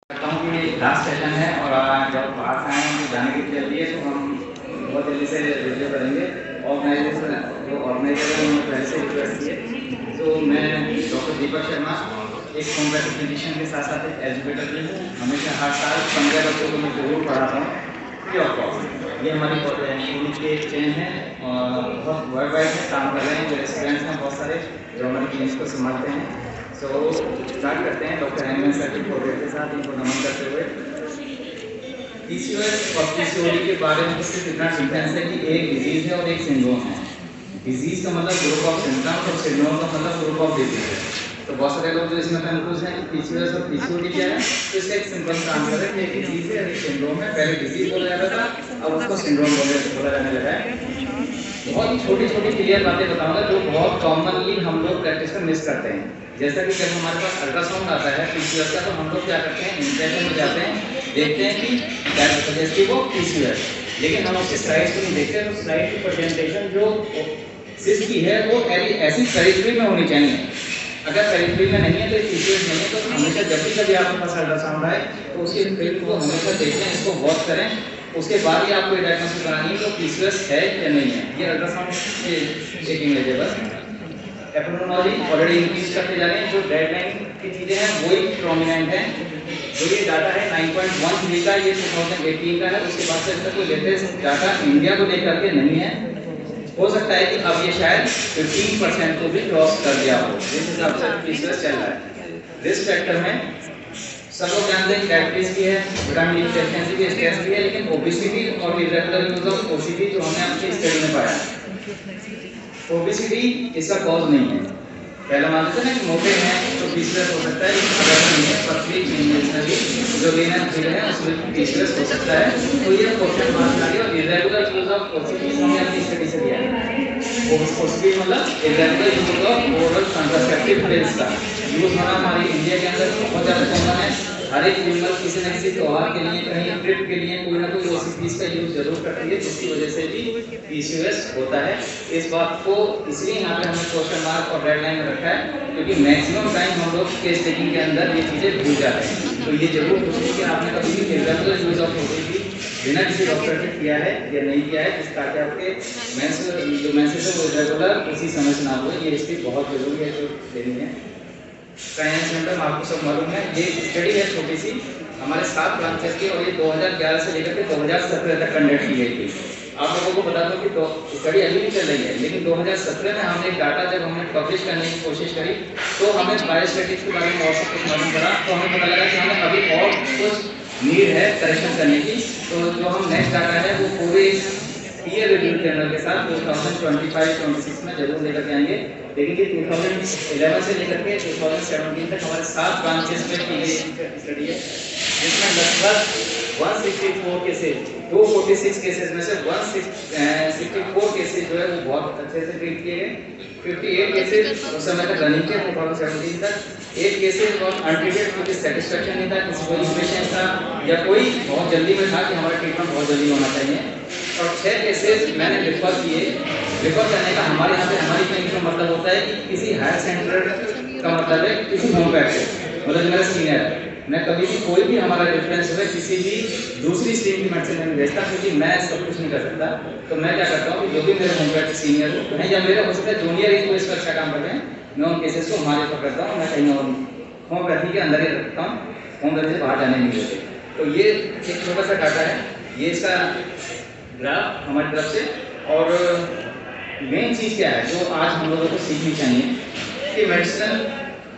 करता हूँ कि लास्ट सेशन है और जब बाहर से आए हैं तो जाने की जल्दी है, तो हम बहुत जल्दी से रिव्यू करेंगे। ऑर्गेनाइजेशन जो ऑर्गेनाइजर है उन्होंने पहले से रिक्वेस्ट की है। तो मैं डॉक्टर दीपक शर्मा एक होम्योपैथिक फिजिशियन के साथ साथ एक एजुकेटर भी हूँ। हमेशा हर साल 15 बच्चों को मैं जरूर पढ़ाता हूँ फ्री ऑफ कॉस्ट। ये हमारी क्लिनिक की एक चेन है और बहुत वर्ल्ड वाइड में काम कर रहे हैं। जो रेस्टोरेंट्स हैं बहुत सारे जो हमारी क्लिनिक को संभालते हैं। सो स्टार्ट करते हैं डॉक्टर एम एन सर के प्रोग्राम के साथ इनको नमन करते हुए। पीसीओएस और पीसीओडी के बारे में सिर्फ इतना डिफरेंस है कि एक डिजीज है और एक सिंड्रोम है। डिजीज का मतलब ग्रुप ऑफ सिम्टम्स और सिंड्रोम का मतलब ग्रुप ऑफ डिजीज है। तो बहुत सारे लोग जो इसमें कंफ्यूज हैं कि पीसीओएस और पीसीओडी क्या है, तो इसका एक सिंपल सा आंसर है कि एक डिजीज है और एक सिंड्रोम है। पहले डिजीज बोला जाता था, अब उसको सिंड्रोम बोला जाने लगा है। बहुत छोटी छोटी क्लियर बातें बताऊंगा जो बहुत कॉमनली हम लोग प्रैक्टिस में मिस करते हैं। जैसा कि जब हमारे पास अल्ट्रासाउंड आता है पीसीओएस का, तो हम लोग क्या करते हैं, इंप्रेशन में जाते हैं, देखते हैं कि वो पीसीओएस, लेकिन हम उसके स्लाइड को नहीं देखते। तो स्लाइड की प्रेजेंटेशन जो सिस्ट की है वो ऐसी पेरिफेरी में होनी चाहिए। अगर पेरिफेरी में नहीं है तो पीसीओएस नहीं है। तो हमेशा जब भी कभी आपके पास अल्ट्रासाउंड आए तो उसकी फिल्म को हमेशा देखें, इसको वॉच करें, उसके बाद ही आपको डायग्नोसिस करानी है तो पीसीओएस है या नहीं है। ये अल्ट्रासाउंड एक इमेज है बस। एपिडेमियोलॉजी ऑलरेडी इंक्रीज करते जा रहे हैं। जो डेडलाइन की चीज़ें हैं वही प्रोमिनेंट है। जो ये डाटा है 9.13 का, ये 2018 का है। उसके बाद से अब तक कोई लेटेस्ट डाटा इंडिया को लेकर के नहीं है। हो सकता है कि अब ये शायद 15% को भी क्रॉस कर दिया हो, जिस हिसाब से पीसीओएस चल रहा है। रिस्क फैक्टर में सब लोग जानते हैं डायबिटीज भी है, विटामिन डी डेफिशिएंसी भी, स्ट्रेस भी है, लेकिन ओबेसिटी और इरेगुलर यूज ऑफ ओसीडी जो हमने अपनी स्टडी में पाया, ओबेसिटी इसका कॉज नहीं है। पहला मानते थे ना कि मोटे हैं तो पीसीओएस हो सकता है, लेकिन अगर नहीं है पतली जो लेना फिर है उसमें पीसीओएस हो सकता है। तो ये क्वेश्चन मार्क आ गया। और इरेगुलर यूज ऑफ ओसीडी हमने अपनी स्टडी से दिया है। ओसीडी मतलब irregular use of oral contraceptive pills का यूज होना हमारी इंडिया के अंदर बहुत ज़्यादा कॉमन है। हर एक फीमेल किसी न किसी त्योहार के लिए, कहीं ट्रिप के लिए कोई ना कोई ओसीपीज का यूज जरूर करती है, जिसकी वजह से भी पीसीओएस होता है। इस बात को इसलिए यहाँ पे हमने क्वेश्चन मार्क और रेड लाइन में रखा है क्योंकि मैक्सिमम टाइम हम लोग केस टेकिंग के अंदर ये चीज़ें भूल जाते हैं। तो ये जरूर पूछिए कि आपने कभी भी इरेगुलर यूज ऑफ ओसीपी बिना किसी डॉक्टर से किया है या नहीं किया है, जिस ताकि आपके जो मैसेज है वो रेगुलर उसी समय से ना हो। ये हिस्ट्री बहुत जरूरी है जो लेनी है। फाइनेंस सेंटर आपको सब मालूम है, ये स्टडी है छोटी सी, हमारे 7 ब्रांचेस की, और ये 2011 से लेकर के 2017 तक कंडक्ट की गई थी। आप लोगों को बता दो कि स्टडी अभी भी चल रही है, लेकिन 2017 में हमने डाटा जब हमने पब्लिश करने की कोशिश करी तो हमें बायोस्टैटिक्स के बारे में और सब कुछ मालूम पड़ा। तो हमें पता लगा कि हमें अभी और कुछ नीड है करेक्शन करने की। तो जो हम नेक्स्ट डाटा है वो पूरे पीयर रिव्यू जर्नल के साथ 2025-26 में जरूर लेकर के आएंगे। लेकिन ये 2011 से लेकर के 2017 तक हमारे 7 ब्रांचेस में की गई स्टडी है, जिसमें लगभग 164 केसेज, 246 केसेज में से 164 केसेज जो है वो बहुत अच्छे से ट्रीट किए गए। 58 केसेज उस समय तक रनिंग थे 2017 तक। 8 केसेज और अनट्रीटेड, क्योंकि सेटिस्फेक्शन नहीं था, किसी को इन्फेक्शन था या कोई बहुत जल्दी में था कि हमारा ट्रीटमेंट बहुत जल्दी होना चाहिए। और 6 केसेज मैंने रिफर किए। रिफर करने का हमारे यहाँ पे हमारी क्लिनिक का मतलब होता है कि किसी हायर सेंटर का मतलब है किसी होम्योपैथ से, मतलब मेरा सीनियर है। मैं कभी भी कोई भी हमारा रेफरेंस है किसी भी दूसरी स्ट्रीम की मेडिसिन में भेजता, क्योंकि मैं सब कुछ नहीं कर सकता। तो मैं क्या करता हूँ कि जो भी मेरे होम्योपैथ सीनियर हैं या मेरे हो सकता है जूनियर ही कोई इसका अच्छा काम करते हैं, मैं उन केसेस को हमारे ऊपर करता हूँ। मैं कहीं और होम्योपैथी के अंदर ही रखता हूँ, होम्योपैथी से बाहर जाने नहीं देते। तो ये एक छोटा सा डाटा है, ये इसका ग्राफ हमारी तरफ से। और मेन चीज़ क्या है जो आज हम लोगों को सीखनी चाहिए कि medicine,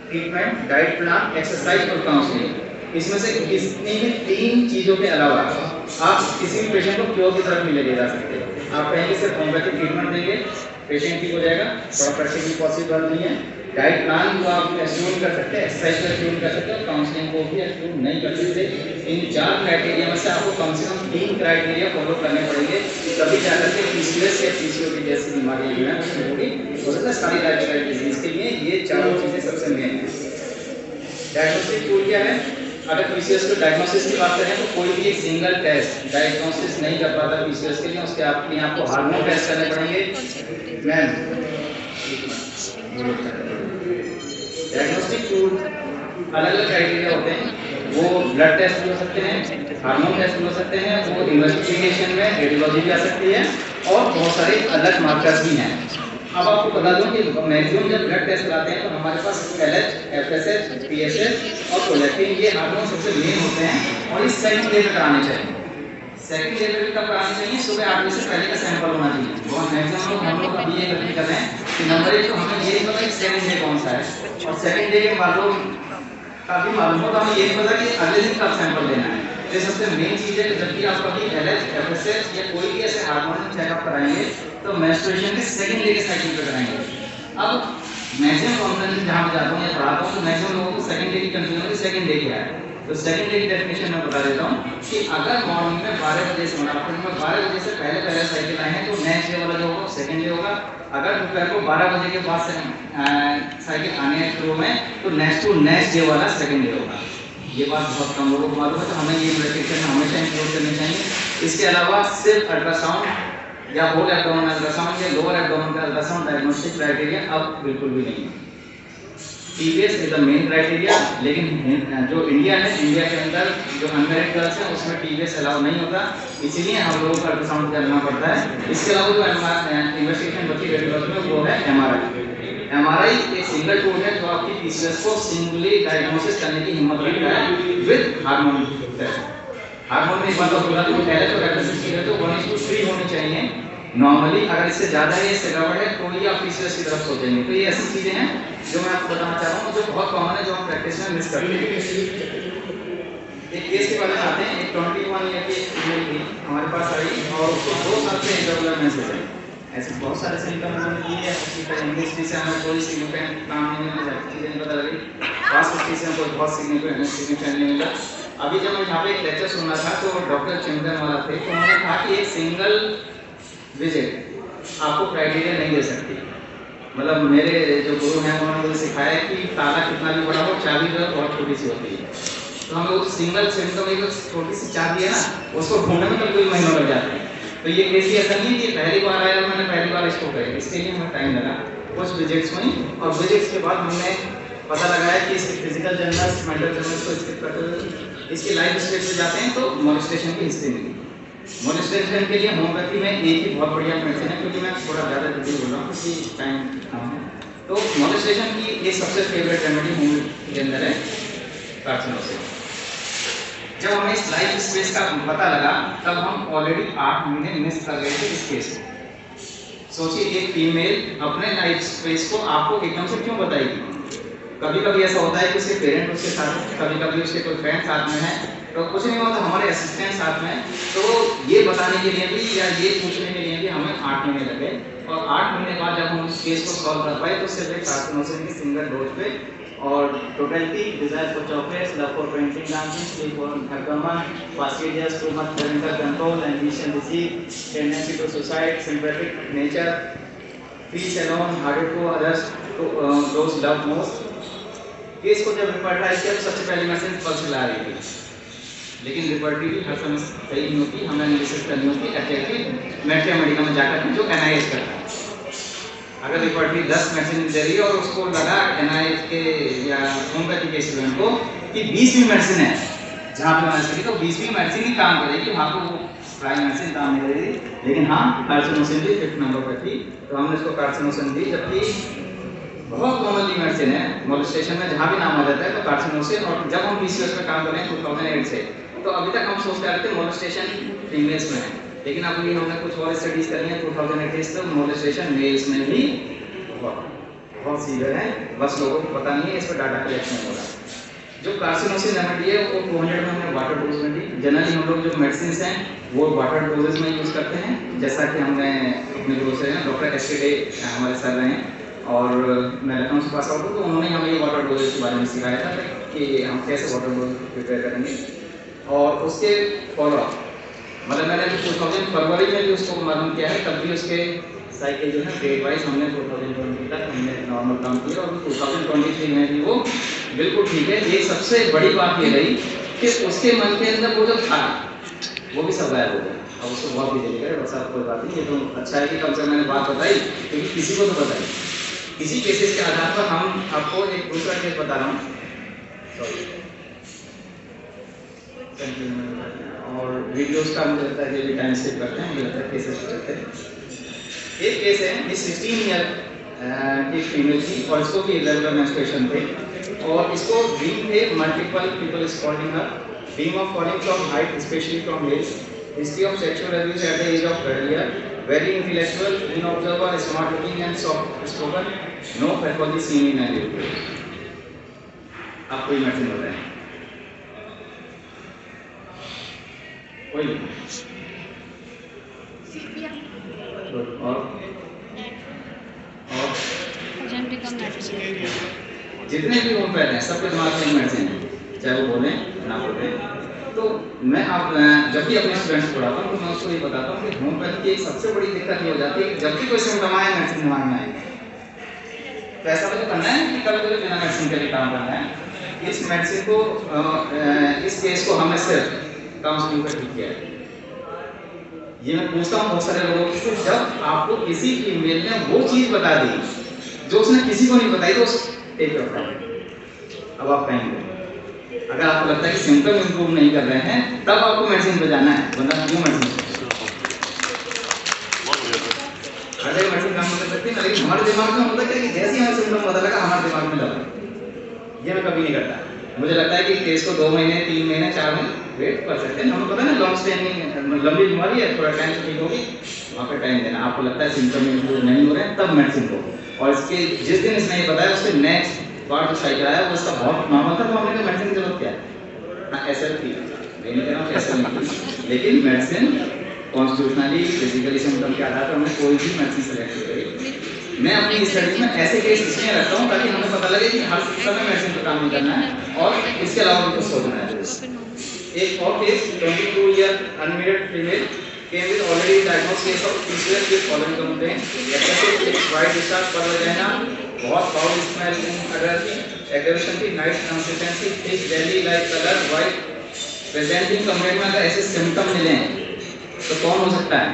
treatment, diet plan, exercise और काउंसलिंग, इसमें से किसी भी 3 चीज़ों के अलावा आप किसी भी पेशेंट को क्योर की तरफ नहीं ले जा सकते। आप कहेंगे सिर्फ होम्योपैथिक ट्रीटमेंट देंगे पेशेंट ठीक हो जाएगा, थोड़ा प्रैक्टिकली पॉसिबल नहीं है। डाइट प्लान को आप एज्यूम कर सकते हैं, एक्सरसाइज को एज्यूम कर सकते हैं, काउंसलिंग को भी एज्यूम नहीं कर सकते। इन 4 क्राइटेरिया में से आपको कम से कम 3 क्राइटेरिया फॉलो करने पड़ेंगे, तभी जाकर के पीसीओएस या पीसीओडी जैसी बीमारी जो है उसमें होगी। हो सकता है सारी लाइफस्टाइल डिजीज के लिए ये चारों चीज़ें सबसे मेन है। डायग्नोस्टिक टूल क्या है? अगर पीसीओएस को डायग्नोसिस की बात करें तो कोई भी एक सिंगल टेस्ट डायग्नोसिस नहीं कर पाता पीसीओएस के लिए, उसके आपको हार्मोन टेस्ट करने पड़ेंगे। मैम डायग्नोस्टिक टूल अलग अलग क्राइटेरिया होते हैं। वो ब्लड टेस्ट भी हो सकते हैं, हार्मोन टेस्ट भी हो सकते हैं, वो इन्वेस्टिगेशन में रेडियोलॉजी भी आ सकती है और बहुत सारे अलग मार्कर्स भी हैं। अब आपको बता दूं कि मैक्सिमम जब ब्लड टेस्ट कराते हैं तो हमारे पास LH, FSH, PSH और प्रोलैक्टिन ये हार्मोन सबसे मेन होते हैं और इस सेकंड डे पे कराने चाहिए। सेकंड डे पे भी कब कराने चाहिए? सुबह 8 बजे से पहले का सैंपल होना चाहिए। बहुत मैक्सिमम लोग हम लोग अभी ये गलती कर रहे हैं कि नंबर 1 तो हमें ये नहीं पता कि सेकंड डे कौन सा है और सेकंड डे के मालूम काफी मालूम हो तो हमें ये नहीं पता कि अगले दिन कब सैंपल लेना है। ये सबसे मेन चीज है कि जब भी आप कभी LH, FSH या कोई भी ऐसे हार्मोन चेकअप कराएंगे तो मेंस्ट्रुएशन के सेकंड डे के साइकिल पे कराएंगे। अब मैक्सिमम कॉन्फ्रेंस जहाँ पे जाता हूँ या पढ़ाता हूँ तो मैक्सिमम लोगों को सेकंड डे की कंफ्यूजन होती है। सेकंड डे क्या है? तो सेकंड डे की डेफिनेशन मैं बता देता हूँ कि अगर मॉर्निंग में 12 बजे से आफ्टरनून में 12 बजे से पहले साइकिल आए हैं तो नेक्स्ट डे वाला जो होगा सेकंड डे होगा। अगर दोपहर को 12 बजे के बाद साइकिल आने शुरू में तो नेक्स्ट डे वाला सेकंड डे होगा। ये बात बहुत कम लोगों को मालूम है, तो हमें ये प्रेडिक्शन हमेशा इंक्लूड करनी चाहिए। इसके अलावा सिर्फ अल्ट्रासाउंड या होल एब्डोमेन अल्ट्रासाउंड या लोअर एब्डोमेन का अल्ट्रासाउंड डायग्नोस्टिक क्राइटेरिया अब बिल्कुल भी नहीं है। TBS is the main criteria, लेकिन जो इंडिया है, इंडिया के अंदर जो अनमैरिड गर्ल्स है उसमें TBS अलाउ नहीं होता, इसीलिए हम लोगों को अल्ट्रासाउंड करना पड़ता है। इसके अलावा जो इन्वेस्टिगेशन बची रेडियोलॉजी में वो है MRI एक सिंगल टूल है जो आपकी PCOS को सिंगली डायग्नोसिस करने की हिम्मत रखता है विद हार्मोन टेस्ट। हार्मोन में एक बात और बता दूं, LH और FSH की तो 1:3 होनी चाहिए नॉर्मली। अगर इससे ज़्यादा है, इससे गड़बड़ है तो ये आप PCOS की तरफ सोचेंगे। तो ये ऐसी चीज़ें हैं जो मैं आपको बताना चाह रहा हूँ जो बहुत कॉमन है, जो हम प्रैक्टिस में मिस करते हैं। एक केस के बारे में आते हैं। एक 21 ईयर की फीमेल थी, हमारे पास आई और उसको 2 साल से इरेगुलर मेंसेस है। ऐसे बहुत सारे सिम्टम उन्होंने दिए हैं, उसकी इंग्लिश से हमें कोई सिग्निफिकेंट काम नहीं मिला, चीज़ें नहीं पता लगी, पास उसकी से कोई बहुत सिग्निफिकेंट नहीं मिला। अभी जब मैं यहाँ पे एक लेक्चर सुन रहा था तो डॉक्टर चिंतन वाला थे, तो उन्होंने कहा कि एक सिंगल विजिट आपको क्राइटेरिया नहीं दे सकती। मतलब मेरे जो गुरु हैं उन्होंने मुझे सिखाया कि ताला कितना भी बड़ा हो, चाबी जो है बहुत छोटी सी होती है। तो हम लोग सिंगल सिम्टम एक छोटी सी चाबी है ना, उसको ढूंढने में तो कोई महीनों लग जाते हैं। तो ये केस ऐसा नहीं है कि पहली बार आया और मैंने पहली बार इसको करी, इसके लिए हमें टाइम लगा कुछ विजिट्स में, और विजिट्स के बाद हमने पता लगाया कि इसके फिजिकल जर्नल्स, मेंटल जर्नल्स को स्किप करते इसकी लाइफ स्टेज पे जाते हैं तो मोलेस्टेशन की हिस्ट्री मिली। मोलेस्टेशन के लिए होम्योपैथी में एक ही बहुत बढ़िया मेडिसिन है, क्योंकि मैं थोड़ा ज़्यादा जल्दी बोल रहा हूँ क्योंकि टाइम कम है। तो मोलेस्टेशन की एक सबसे फेवरेट रेमेडी होम्योपैथी के अंदर है कार्सिनोसिस। जब हमें इस लाइफ स्पेस का पता लगा तब हम ऑलरेडी 8 महीने मिस कर गए थे इस केस को। सोचिए एक फीमेल अपने लाइफ स्पेस को आपको एकदम से क्यों बताएगी? कभी कभी ऐसा होता है कि उसके पेरेंट उसके साथ हैं, कभी कभी उसके कोई फ्रेंड साथ में है, तो कुछ नहीं होता हमारे असिस्टेंट साथ में, तो ये बताने के लिए भी या ये पूछने के लिए भी हमें 8 महीने लगे। और 8 महीने बाद जब हम उस केस को सॉल्व कर पाए तो सिर्फ कार्सिनोसिस की सिंगल डोज पे और totality desire for chocolates, love for painting, dancing, sleep for abdomen, fastidious, too much parental control, ambition disease, tendency to suicide, sympathetic nature, peace alone, hearted to others, those love most. Case को जब रिपोर्टाइज किया तो सबसे पहले message pulse ला रही थी, लेकिन रिपोर्टिव हर समय सही नहीं होती, हमें एनालिसिस करनी होती है एब्जेक्टिव मेडिकल में जाकर जो NIH करता है। अगर रिपोर्टिव 10 मेडिसिन दे रही है और उसको लगा NIH के या होम्योपैथी के स्टूडेंट को कि 20वीं मेडिसिन है जहाँ पे मैंने सही, तो 20वीं मेडिसिन ही काम करेगी, वहाँ पर वो प्राइम मेडिसिन काम नहीं करेगी। लेकिन हाँ, कार्सिनोसिन भी 5th नंबर पर थी, तो हमने उसको कार्सिनोसिन दी, जबकि बहुत कॉमनली मेडिसिन है मोलेस्टेशन में जहाँ भी नाम आ जाता है तो कार्सिनोसिन। और जब हम PCOS में काम कर रहे हैं 2008 से, तो अभी तक हम सोचते रहे थे मोलेस्टेशन फीमेल्स में है, लेकिन अभी हमने कुछ और स्टडीज करी हैं 2018 तक, मोलेस्टेशन मेल्स में भी बहुत सीवियर है, बस लोगों को पता नहीं है, इस पर डाटा कलेक्शन हो रहा है। जो कार्सिनोसिन रेमेडी है वो 200 में हमने वाटर डोज में दी। जनरली हम लोग जो मेडिसिन हैं वो वाटर डोजेज में यूज़ करते हैं, जैसा कि हमने अपने गुरु से डॉक्टर SK डे हमारे सर रहे हैं और मैं लखनऊ से पास आउट हूँ, तो उन्होंने हमें ये वाटर डोजेज के बारे में सिखाया था कि हम कैसे वाटर डोज प्रिपेयर करेंगे। और उसके फॉलो मतलब मैंने 2000 फरवरी में भी उसको मालूम किया है, तब भी उसके साइकिल जो है डेट वाइज हमने 2020 तक हमने नॉर्मल काम किया और 2023 में भी वो बिल्कुल ठीक है। ये सबसे बड़ी बात ये रही कि उसके मन के अंदर वो जो था वो भी सब गायब हो गया। अब उसको बहुत भी देगा डॉक्टर साहब, कोई बात नहीं, ये तो अच्छा है कि कम से कम मैंने बात बताई, क्योंकि किसी को तो बताई। इसी केसेस के आधार पर हम आपको एक दूसरा केस बता रहा हूँ। और वीडियोस का मुझे लगता है कि टाइम सेव करते हैं, मुझे लगता है केसेस चलते हैं। एक केस है, ये 16 ईयर की फीमेल थी और इसको भी इरेगुलर मेंस्ट्रुएशन थे और इसको ड्रीम थे, multiple people is calling her, dream of falling from height specially from males, history of sexual abuse at the age of 12 year, very intellectual, in observer, smart looking and soft spoken, no pathology seen in any report. आप कोई medicine बताएं? कोई? और जितने भी homeopath हैं सबके दिमाग में मेडिसिन है, चाहे वो बोलें ना बोलें। तो मैं आप जब भी अपने स्टूडेंट्स को पढ़ाता हूँ तो मैं उसको ये बताता हूँ कि होम्योपैथ की सबसे बड़ी दिक्कत ये हो जाती है कि जब भी कोई सिम्टम आए मेडिसिन दिमाग में आए, तो ऐसा तो करना है कि कभी कभी बिना मेडिसिन के लिए काम करना है। इस मेडिसिन को इस केस को हमने सिर्फ काउंसलिंग पर ठीक किया है। ये मैं पूछता हूँ बहुत सारे लोगों से, जब आपको किसी फीमेल ने वो चीज बता दी जो उसने किसी को नहीं बताई तो टेक योर टाइम। अब आप कहेंगे अगर आपको लगता है कि सिम्टम इंप्रूव नहीं कर रहे हैं तब आपको मेडिसिन पे जाना है, वरना क्यों मेडिसिन? हर जगह मेडिसिन काम कर सकती है ना, लेकिन हमारे दिमाग में होता है कि जैसे ही हमें सिम्टम पता लगा हमारे दिमाग में दवा। ये मैं कभी नहीं करता। मुझे लगता है कि केस को 2 महीने 3 महीने 4 महीने वेट कर सकते हैं। हमें पता है ना लॉन्ग स्टैंडिंग लंबी बीमारी है, थोड़ा टाइम से ठीक होगी, वहाँ पे टाइम देना। आपको लगता है सिम्टम इंप्रूव नहीं हो रहे हैं तब मेडिसिन लो, और इसके जिस दिन इसने ये बताया उसके नेक्स्ट बार जो साइकिल आया वो इसका बहुत नॉर्मल था, तो हमने कहा मेडिसिन की जरूरत क्या है? हाँ ऐसा थी, मैं नहीं कह रहा हूँ ऐसा नहीं थी, लेकिन मेडिसिन कॉन्स्टिट्यूशनली फिजिकली सिम्टम के आधार पर हमने कोई भी मेडिसिन सेलेक्ट करी। मैं अपनी स्टडीज में ऐसे केस इसलिए रखता हूँ ताकि हमें पता लगे कि हर समय मेडिसिन पर काम नहीं करना है और इसके अलावा भी कुछ सोचना है। एक और case 22 year unmarried female came with already diagnosed case of PCOS with following complaints: excessive white discharge per vagina, बहुत foul smell in adultery, aggravation की night consistency, thick jelly like color, white presenting complaint में अगर ऐसे symptom मिले तो कौन हो सकता है?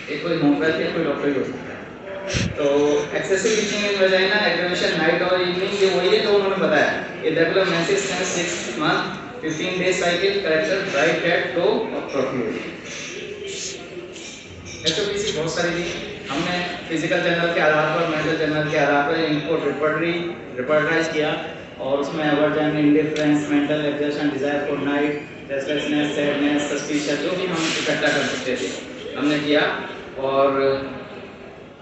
एक कोई होम्योपैथ या कोई डॉक्टर ही हो सकता है। तो excessive itching in vagina, aggravation night और इवनिंग, ये वही है जो उन्होंने बताया। Irregular menses since 6 month, 15 days cycle, character bright red toe और प्रोफ्यूज। एसओपीसी बहुत सारी दी हमने फिजिकल जर्नल के आधार पर, मेडिकल जर्नल के आधार पर इनको रिपर्टराइज किया और उसमें aversion, indifference, mental exertion, desire for night, restlessness, sadness, suspicion, जो भी हम इकट्ठा कर सकते थे हमने किया और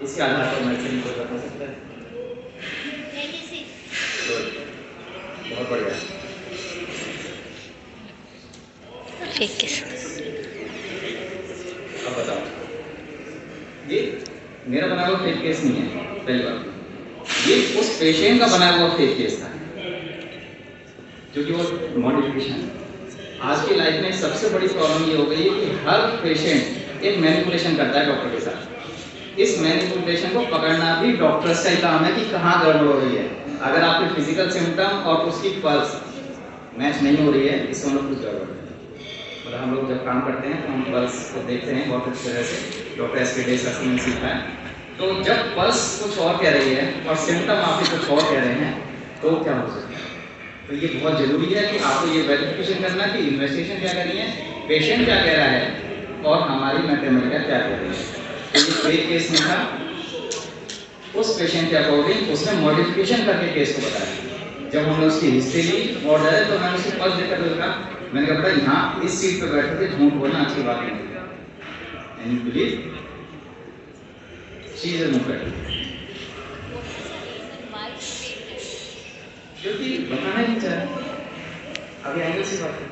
इसके आधार पर मेडिसिन को बता सकता है। बहुत बढ़िया, ठीक है। अब बताओ, ये मेरा बना हुआ फेक केस नहीं है, पहली बात ये उस पेशेंट का बनाया हुआ फेक केस था जो कि वो मॉडिफिकेशन। आज की लाइफ में सबसे बड़ी प्रॉब्लम ये हो गई है कि हर पेशेंट एक मैनिपुलेशन करता है डॉक्टर के साथ। इस मैनिपुलेशन को पकड़ना भी डॉक्टर्स का ही काम है कि कहाँ गड़बड़ हो रही है। अगर आपके फिजिकल सिम्टम और उसकी पल्स मैच नहीं हो रही है, इसमें मतलब कुछ गड़बड़ है। मतलब हम लोग जब काम करते हैं तो हम पल्स को देखते हैं बहुत अच्छी तरह से, डॉक्टर एस के डेस ने सीखा है। तो जब पल्स कुछ और कह रही है और सिम्टम आपके कुछ और कह रहे हैं तो क्या हो सकता है? तो ये बहुत जरूरी है कि आपको ये वेरिफिकेशन करना कि इन्वेस्टिगेशन क्या कर रही है, पेशेंट क्या कह रहा है और हमारी मैथमेटिक्स क्या कह रही है। तो ये फेक केस में था, उस पेशेंट के अकॉर्डिंग उसने मॉडिफिकेशन करके केस को बताया। जब हमने उसकी हिस्ट्री ली और जाए तो मैंने उसको पल्स देखकर देखा, मैंने कहा बेटा यहाँ इस सीट पर बैठ के झूठ बोलना अच्छी बात नहीं है। And you believe she is a homeopath, क्योंकि बताना नहीं चाहे। अभी आएंगे उसी बात पे।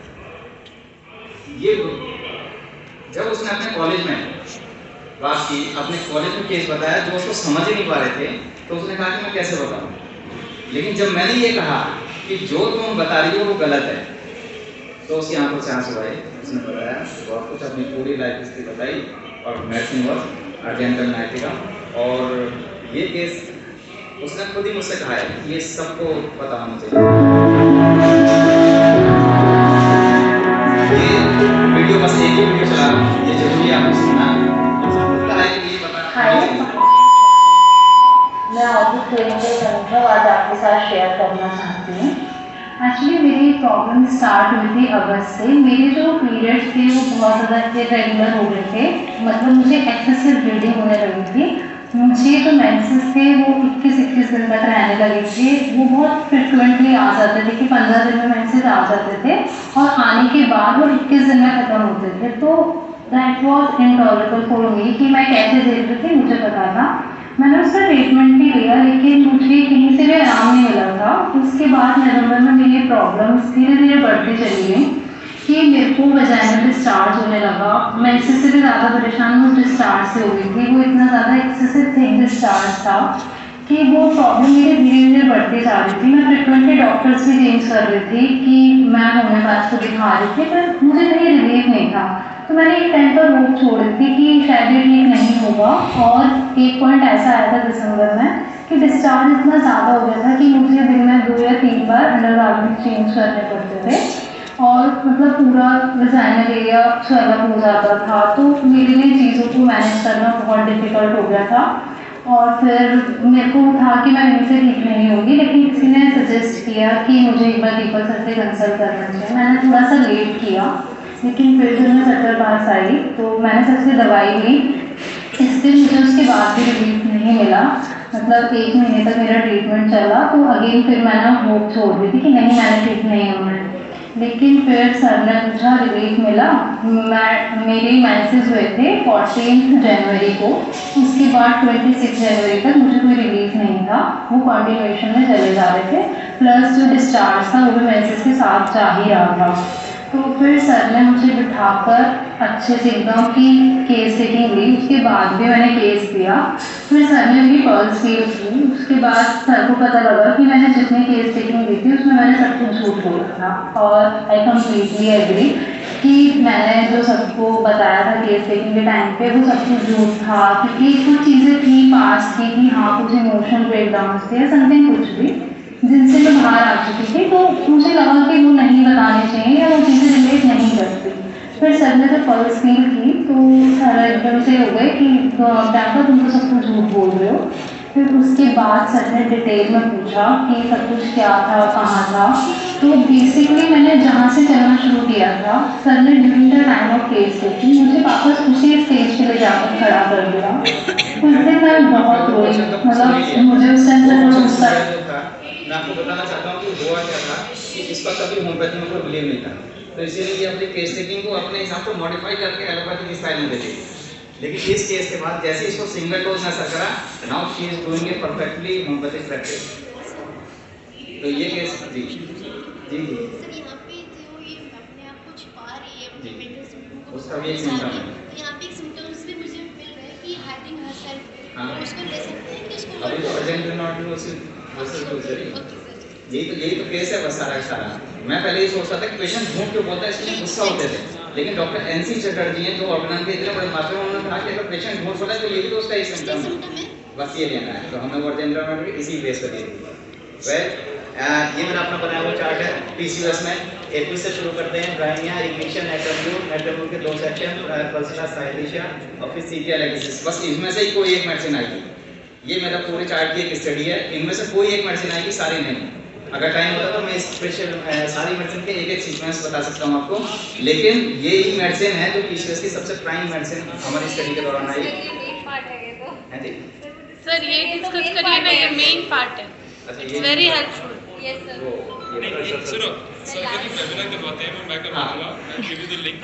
ये जब उसने अपने कॉलेज में बात की, अपने कॉलेज में केस बताया जो उसको समझ ही नहीं पा रहे थे, तो उसने कहा कि मैं कैसे बताऊं। लेकिन जब मैंने ये कहा कि जो तुम बता रही हो वो गलत है, तो उसकी आंखों से आंसू आए। उसने बताया बहुत कुछ, अपनी पूरी लाइफ हिस्ट्री बताई और मेडिसिन वॉज अर्जेंटल नाइटिका। और ये केस उसने खुद ही मुझसे कहा है, ये सबको पता होना चाहिए। ये वीडियो बस एक ही वीडियो चला रहा हूँ, ये जरूरी है आपको सुनना। मैं ऑफिस ट्रेनिंग का अनुभव आज आपके साथ शेयर करना चाहती हूँ। एक्चुअली मेरी प्रॉब्लम प्रॉब्लम स्टार्ट हुई थी अगस्त से। मेरे जो पीरियड्स थे वो बहुत ज़्यादा इरेगुलर हो गए थे, मतलब मुझे एक्सेसिव ब्लीडिंग होने लगी थी। मुझे जो मेंसेस थे वो 21-21 दिन तक रहने लगे थे। वो बहुत फ्रिक्वेंटली आ जाते थे कि 15 दिन में मेंसेस आ जाते थे और आने के बाद वो 21 दिन में ख़त्म होते थे। तो that was intolerable for me कि मैं कैसे झेल रही थी, मुझे पता था। मैंने उसका ट्रीटमेंट भी लिया, लेकिन मुझे कहीं से भी आराम नहीं मिला था। उसके बाद नवंबर में मेरी प्रॉब्लम्स धीरे धीरे बढ़ती चली गई कि मेरे को वजाइनल डिस्चार्ज होने लगा। मैं इससे भी ज़्यादा परेशान हूँ डिस्चार्ज से हो गई थी। वो इतना ज़्यादा एक्सेसिव थिक डिस्चार्ज था कि वो प्रॉब्लम मेरी धीरे धीरे बढ़ती जा रही थी। मैं फ्रिक्वेंटली डॉक्टर्स भी चेंज कर रही थी कि मैं होम्योपैथ को दिखा रही थी, पर मुझे कहीं रिलीफ नहीं था। तो मैंने एक टाइम पर होप छोड़ दी थी कि शायद ये ठीक नहीं होगा। और एक पॉइंट ऐसा आया था दिसंबर में कि डिस्चार्ज इतना ज़्यादा हो गया था कि मुझे दिन में 2 या 3 बार अंडरगारमेंट चेंज करने पड़ते थे और मतलब पूरा वजाइनल एरिया स्वेल अप हो जाता था। तो मेरे लिए चीज़ों को मैनेज करना बहुत डिफिकल्ट हो गया था। और फिर मेरे को था कि मैं वहीं से ठीक नहीं होगी, लेकिन किसी ने सजेस्ट किया कि मुझे एक बार दीपक सर से कंसल्ट करना चाहिए। मैंने थोड़ा सा लेट किया, लेकिन फिर जब मैं सर के पास आई तो मैंने सर से दवाई ली। इस दिन मुझे उसके बाद भी रिलीफ नहीं मिला, मतलब 1 महीने तक मेरा ट्रीटमेंट चला। तो अगेन फिर मैंने होप छोड़ दी थी कि नहीं, मैंने ठीक नहीं होना है। लेकिन फिर सर ने पूछा, रिलीफ मिला। मेरे मेंसेस हुए थे 14 जनवरी को। उसके बाद 26 जनवरी तक मुझे कोई रिलीफ नहीं था, वो कंटिन्यूएशन में चले जा रहे थे। प्लस जो डिस्चार्ज था वो भी मेंसेस के साथ जा ही रहा था। तो फिर सर ने मुझे बिठाकर अच्छे से एकदम की केस टेकिंग ली। उसके बाद भी मैंने केस दिया। फिर सर ने मेरी पल्स फील की। उसके बाद सर को पता लगा कि मैंने जितनी केस टेकिंग दी थी उसमें मैंने सब कुछ झूठ बोला था। और आई कम्प्लीटली एग्री कि मैंने जो सबको बताया था केस टेकिंग के टाइम पे वो सब कुछ झूठ था, क्योंकि कुछ चीज़ें थी पास की कि हाँ कुछ इमोशनल ब्रेकडाउन थे या समथिंग कुछ भी जिनसे मैं बाहर आ चुकी थी। तो मुझे लगा कि वो नहीं बताने चाहिए या वो चीज़ें रिलेट नहीं करती। फिर सर ने जब पल्स फील की तो सर एकदम से हो गए कि डॉक्टर तुम तो सब कुछ झूठ बोल रहे हो। फिर उसके बाद सर ने डिटेल में पूछा कि सब कुछ क्या था, कहाँ था। तो बेसिकली मैंने जहाँ से चलना शुरू किया था, सर ने during the time of case taking मुझे वापस उसी स्टेज पे ले जाकर खड़ा कर दिया। उस दिन मैं बहुत रोई, मतलब मुझे उस टाइम से थोड़ा गुस्सा। मैं आपको बताना चाहता हूँ कि हुआ क्या था कि इस पर कभी होम्योपैथी में कोई बिलीव नहीं था, तो इसीलिए ये अपनी केस टेकिंग को अपने हिसाब से मॉडिफाई करके एलोपैथी की स्टाइल में देती है। लेकिन इस केस के बाद जैसे इसको सिंगल डोज में असर करा, now she is doing a perfectly homeopathic practice. तो ये केस जी जी जी सर यहाँ पे जो ये अपने आप को छुपा रही है जी, मेंटल सिम्टम को उसका भी एक symptom है। तो यहाँ पे एक सिम्टम्स भी मुझे मिल रहा है कि हाइडिंग हरसेल्फ, हाँ। उसको ले सकते हैं कि उसको अभी तो अर्जेंट नॉट यही तो केस है बस सारा का सारा। मैं पहले ये सोचता था कि पेशेंट झूठ क्यों बोलता है, इसलिए गुस्सा होते थे। लेकिन डॉक्टर एनसी चटर्जी हैं जो ऑर्गेनाइज के इतने बड़े मात्रा में, उन्होंने कहा कि अगर पेशेंट झूठ बोला है तो ये भी तो उसका एक सिम्टम है, बस ये लेना है। तो हमने वर्ड इसी बेस पर दिए। ये मेरा अपना बनाया हुआ चार्ट है पीसीओएस में। 21 से शुरू करते हैं। ब्राइनिया, इग्निशन, एट्रिब्यूट के 2 सेक्शन, पल्सना, साइलेशिया और फिर सीटिया लेगिसिस। बस इनमें से ही कोई एक मेडिसिन आएगी। ये मेरा पूरे चार्ट की एक स्टडी है। इनमें से कोई एक मेडिसिन आएगी, सारी नहीं। अगर टाइम होता तो मैं स्पेशल सारी मेडिसिन के एक सीक्वेंस बता सकता हूँ आपको, लेकिन ये ही मेडिसिन है जो पीसीओएस की सबसे प्राइम मेडिसिन हमारी स्टडी के दौरान आई है जी। सर ये डिस्कस करिए ना, ये मेन पार्ट है। अच्छा, इट्स ये वेरी हेल्पफुल। Yes sir. वो ये सुनो सर कभी वेबिनार करवाते हैं, मैं करवा दूंगा, मैं गिव यू द लिंक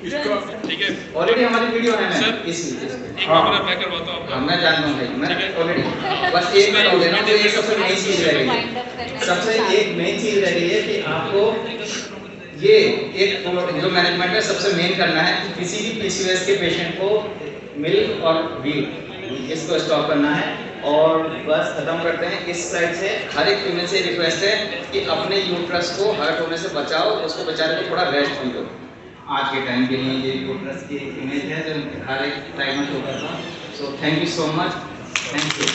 इसको, ठीक है? ऑलरेडी हमारी वीडियो है ना सर, इसमें एक वेबिनार मैं करवाता हूँ आपका। मैं जानता हूँ भाई, मैं ऑलरेडी बस एक मिनट हो गया ना, तो ये सबसे मेन चीज रह गई है। सबसे एक मेन चीज रह गई है कि आपको ये एक जो मैनेजमेंट है सबसे मेन करना है कि किसी भी पीसीओएस के पेशेंट को मिल्क और व्हीट इसको स्टॉप करना है। और बस खत्म करते हैं। इस साइड से हर एक फीमेल से रिक्वेस्ट है कि अपने यूट्रस को हर्ट होने से बचाओ, उसको बेचारे को थोड़ा रेस्ट भी दो। आज के टाइम के लिए ये यूट्रस की इमेज है जो हर एक टाइम में शो करता हूँ। So thank you so much, thank you.